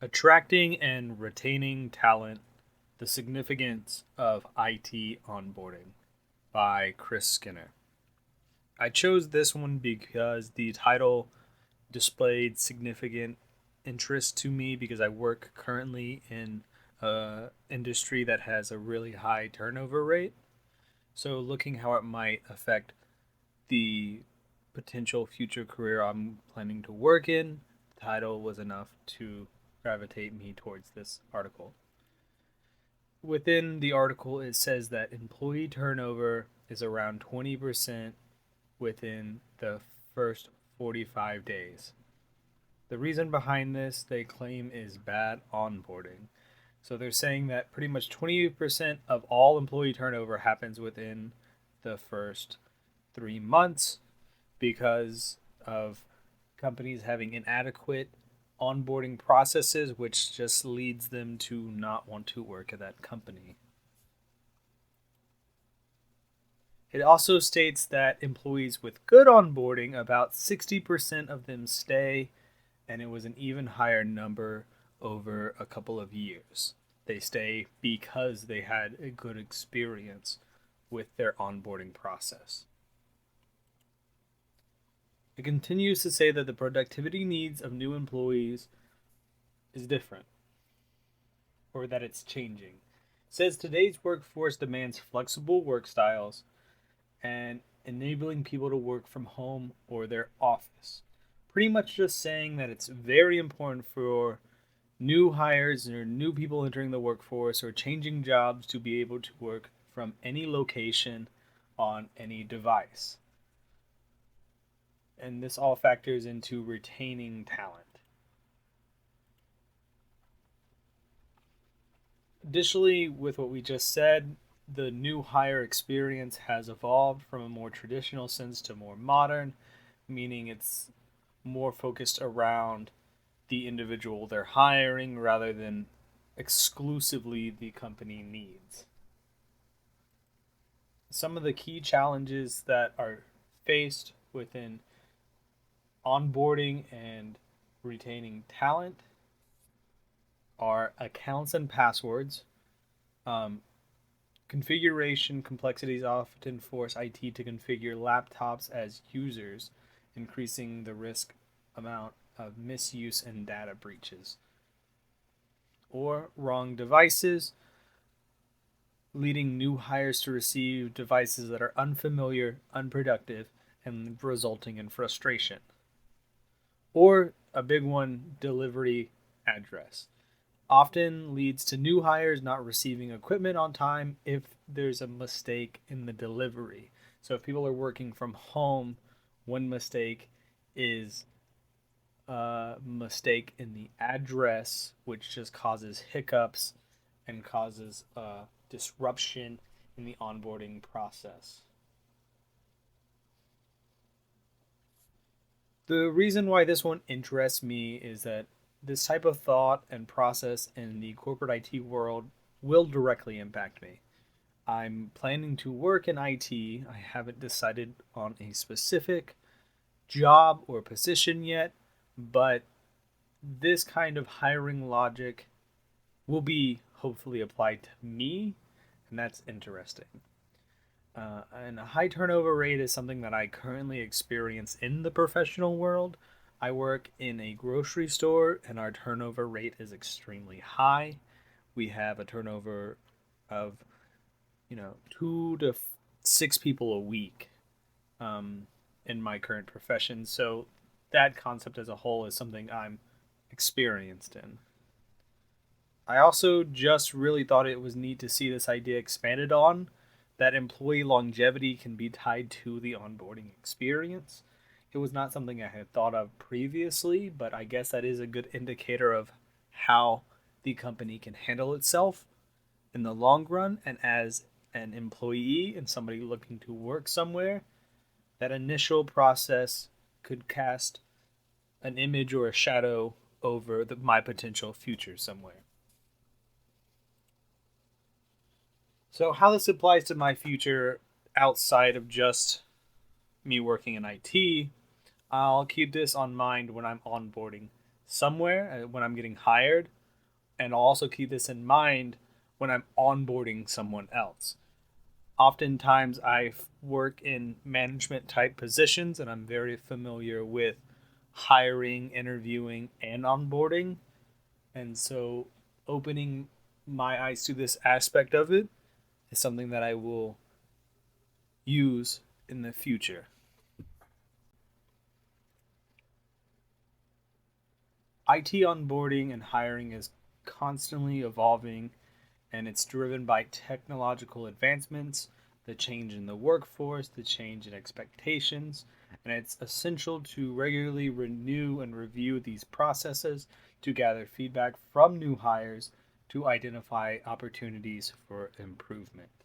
Attracting and retaining talent, the significance of IT onboarding by Chris Skinner. I chose this one because the title displayed significant interest to me because I work currently in a industry that has a really high turnover rate. So looking how it might affect the potential future career I'm planning to work in, the title was enough to gravitate me towards this article. Within the article, it says that employee turnover is around 20% within the first 45 days. The reason behind this, they claim, is bad onboarding. So they're saying that pretty much 20% of all employee turnover happens within the first 3 months because of companies having inadequate onboarding processes, which just leads them to not want to work at that company. It also states that employees with good onboarding, about 60% of them stay, and it was an even higher number over a couple of years. They stay because they had a good experience with their onboarding process. It continues to say that the productivity needs of new employees is different, or that it's changing. It says today's workforce demands flexible work styles and enabling people to work from home or their office. Pretty much just saying that it's very important for new hires or new people entering the workforce or changing jobs to be able to work from any location on any device. And this all factors into retaining talent. Additionally, with what we just said, the new hire experience has evolved from a more traditional sense to more modern, meaning it's more focused around the individual they're hiring rather than exclusively the company needs. Some of the key challenges that are faced within onboarding and retaining talent are accounts and passwords. Configuration complexities often force IT to configure laptops as users, increasing the risk amount of misuse and data breaches. Or wrong devices, leading new hires to receive devices that are unfamiliar, unproductive, and resulting in frustration. Or a big one, delivery address. Often leads to new hires not receiving equipment on time if there's a mistake in the delivery. So if people are working from home, one mistake is a mistake in the address, which just causes hiccups and causes disruption in the onboarding process. The reason why this one interests me is that this type of thought and process in the corporate IT world will directly impact me. I'm planning to work in IT. I haven't decided on a specific job or position yet, but this kind of hiring logic will be hopefully applied to me, and that's interesting. And a high turnover rate is something that I currently experience in the professional world. I work in a grocery store, and our turnover rate is extremely high. We have a turnover of, 2 to 6 people a week in my current profession. So that concept as a whole is something I'm experienced in. I also just really thought it was neat to see this idea expanded on, that employee longevity can be tied to the onboarding experience. It was not something I had thought of previously, but I guess that is a good indicator of how the company can handle itself in the long run. And as an employee and somebody looking to work somewhere, that initial process could cast an image or a shadow over my potential future somewhere. So how this applies to my future outside of just me working in IT, I'll keep this on mind when I'm onboarding somewhere when I'm getting hired, and I'll also keep this in mind when I'm onboarding someone else. Oftentimes, I work in management type positions, and I'm very familiar with hiring, interviewing, and onboarding. And so, opening my eyes to this aspect of it is something that I will use in the future. IT onboarding and hiring is constantly evolving, and it's driven by technological advancements, the change in the workforce, the change in expectations, and it's essential to regularly renew and review these processes to gather feedback from new hires to identify opportunities for improvement.